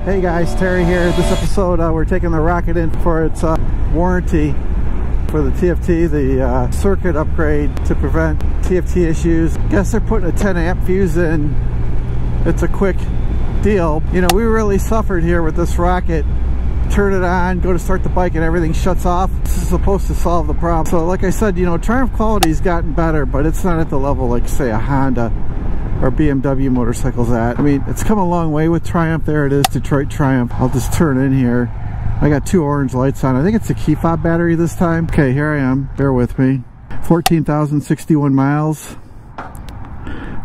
Hey guys, Terry here. This episode we're taking the rocket in for its warranty for the TFT, the circuit upgrade to prevent TFT issues. Guess they're putting a 10 amp fuse in. It's a quick deal. You know, we really suffered here with this rocket. Turn it on, go to start the bike and everything shuts off. This is supposed to solve the problem. So like I said, you know, Triumph quality's gotten better, but it's not at the level like say a Honda or BMW motorcycles at. I mean, it's come a long way with Triumph. There it is, Detroit Triumph. I'll just turn in here. I got two orange lights on. I think it's a key fob battery this time. Okay, here I am. Bear with me. 14,061 miles.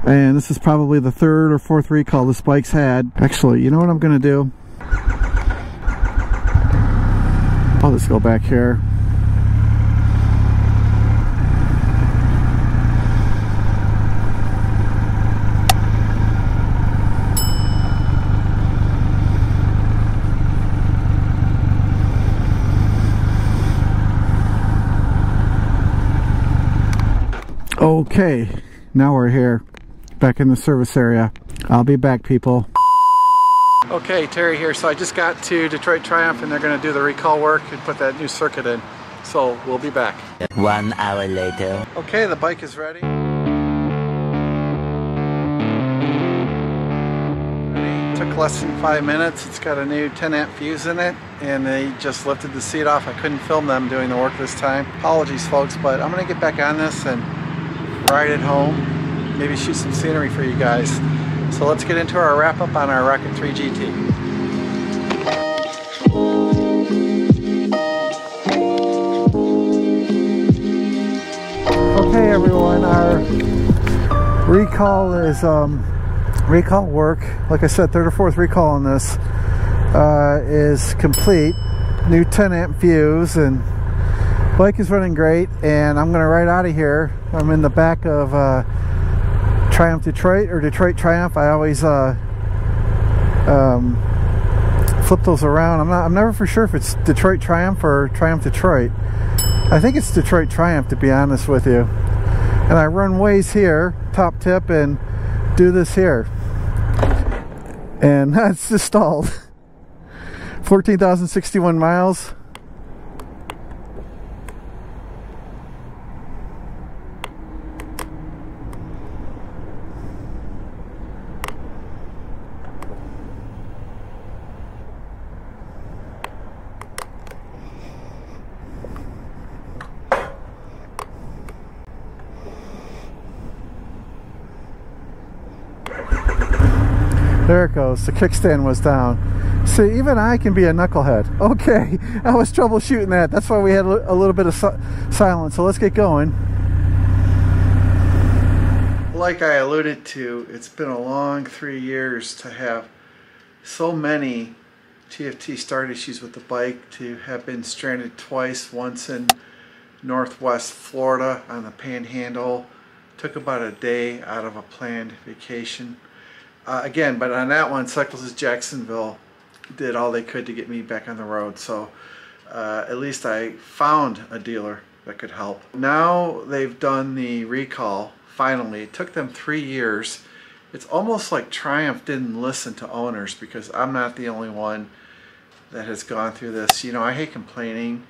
And this is probably the third or fourth recall this bike's had. Actually, you know what I'm gonna do? I'll just go back here. Okay, now we're here, back in the service area. I'll be back, people. Okay, Terry here. So I just got to Detroit Triumph and they're going to do the recall work and put that new circuit in. So we'll be back. 1 hour later. Okay, the bike is ready. Took less than 5 minutes. It's got a new 10 amp fuse in it and they just lifted the seat off. I couldn't film them doing the work this time. Apologies folks, but I'm going to get back on this and ride it home. Maybe shoot some scenery for you guys. So let's get into our wrap up on our Rocket 3 GT. Okay everyone, our recall is recall work. Like I said, third or fourth recall on this is complete. New 10 amp fuse and bike is running great, and I'm gonna ride out of here. I'm in the back of Triumph Detroit or Detroit Triumph. I always flip those around. I'm never for sure if it's Detroit Triumph or Triumph Detroit. I think it's Detroit Triumph, to be honest with you. And I run ways here, top tip, and do this here. And that's just stalled. 14,061 miles. There it goes. The kickstand was down. See, even I can be a knucklehead. Okay, I was troubleshooting that. That's why we had a little bit of silence. So let's get going. Like I alluded to, it's been a long 3 years to have so many TFT start issues with the bike, to have been stranded twice, once in Northwest Florida on the Panhandle. Took about a day out of a planned vacation. Again, but on that one, Cycles of Jacksonville did all they could to get me back on the road. So at least I found a dealer that could help. Now they've done the recall, finally. It took them 3 years. It's almost like Triumph didn't listen to owners, because I'm not the only one that has gone through this. You know, I hate complaining,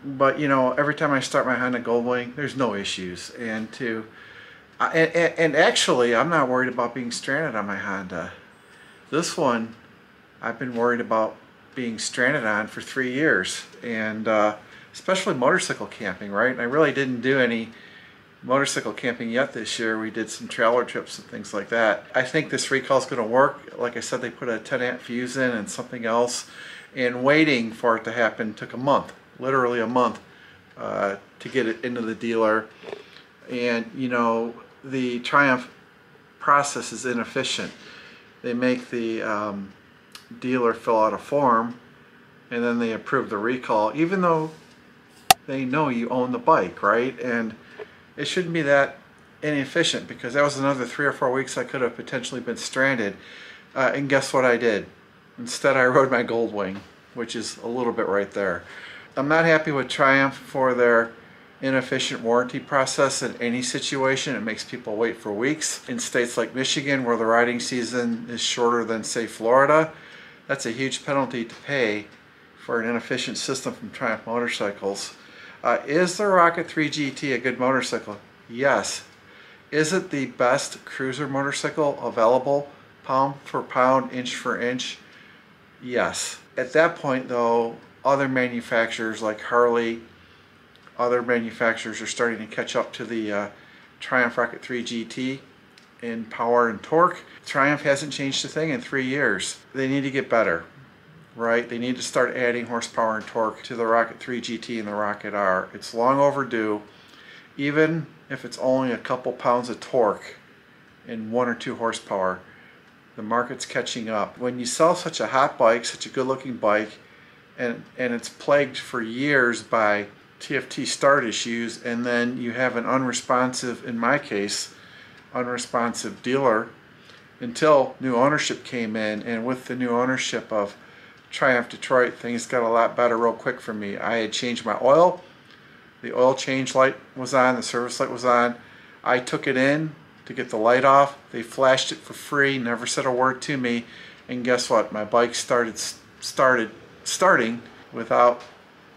but you know, every time I start my Honda Goldwing, there's no issues. And actually, I'm not worried about being stranded on my Honda. This one, I've been worried about being stranded on for 3 years, and especially motorcycle camping, right? And I really didn't do any motorcycle camping yet this year. We did some trailer trips and things like that. I think this recall is going to work. Like I said, they put a 10 amp fuse in and something else, and waiting for it to happen took a month, literally a month, to get it into the dealer. And you know, the Triumph process is inefficient. They make the dealer fill out a form and then they approve the recall, even though they know you own the bike, right? And it shouldn't be that inefficient, because that was another 3 or 4 weeks I could have potentially been stranded. And guess what I did? Instead, I rode my Goldwing, which is a little bit right there. I'm not happy with Triumph for their inefficient warranty process in any situation. It makes people wait for weeks. In states like Michigan, where the riding season is shorter than, say, Florida, That's a huge penalty to pay for an inefficient system from Triumph Motorcycles. Is the Rocket 3 GT a good motorcycle? Yes. Is it the best cruiser motorcycle available, pound for pound, inch for inch? Yes. At that point though, other manufacturers like Harley, other manufacturers are starting to catch up to the Triumph Rocket 3 GT in power and torque. Triumph hasn't changed a thing in 3 years. They need to get better, right? They need to start adding horsepower and torque to the Rocket 3 GT and the Rocket R. It's long overdue. Even if it's only a couple pounds of torque and 1 or 2 horsepower, the market's catching up. When you sell such a hot bike, such a good looking bike, and it's plagued for years by TFT start issues, and then you have an unresponsive, in my case, unresponsive dealer until new ownership came in, and with the new ownership of Triumph Detroit, things got a lot better real quick for me. I had changed my oil, the oil change light was on, the service light was on. I took it in to get the light off. They flashed it for free, never said a word to me, and guess what? My bike starting without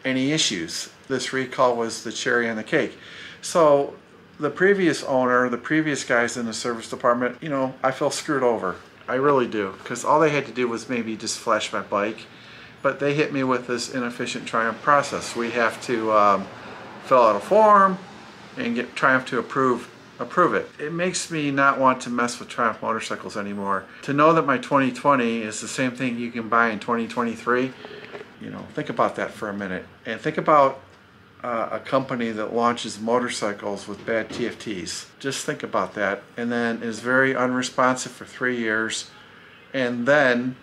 any issues. This recall was the cherry on the cake. So the previous owner, the previous guys in the service department, you know, I feel screwed over. I really do, because all they had to do was maybe just flash my bike, but they hit me with this inefficient Triumph process. We have to fill out a form and get Triumph to approve it. It makes me not want to mess with Triumph motorcycles anymore. To know that my 2020 is the same thing you can buy in 2023, you know, think about that for a minute. And think about a company that launches motorcycles with bad TFTs. Just think about that. And then is very unresponsive for 3 years, and then,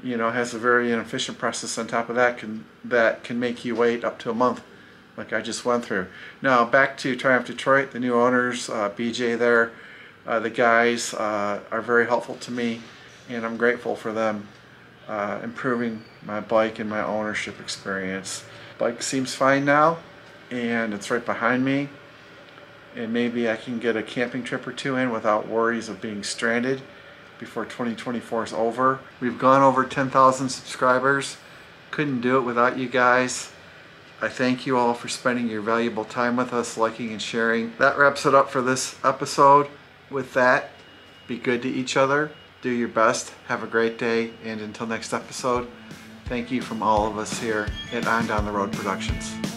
you know, has a very inefficient process on top of that can make you wait up to a month, like I just went through. Now back to Triumph Detroit, the new owners, BJ there, the guys are very helpful to me, and I'm grateful for them improving my bike and my ownership experience. Bike seems fine now, and it's right behind me, and maybe I can get a camping trip or 2 in without worries of being stranded before 2024 is over. We've gone over 10,000 subscribers. Couldn't do it without you guys. I thank you all for spending your valuable time with us, liking and sharing. That wraps it up for this episode. With that, be good to each other, do your best, have a great day, and until next episode, thank you from all of us here at On Down the Road Productions.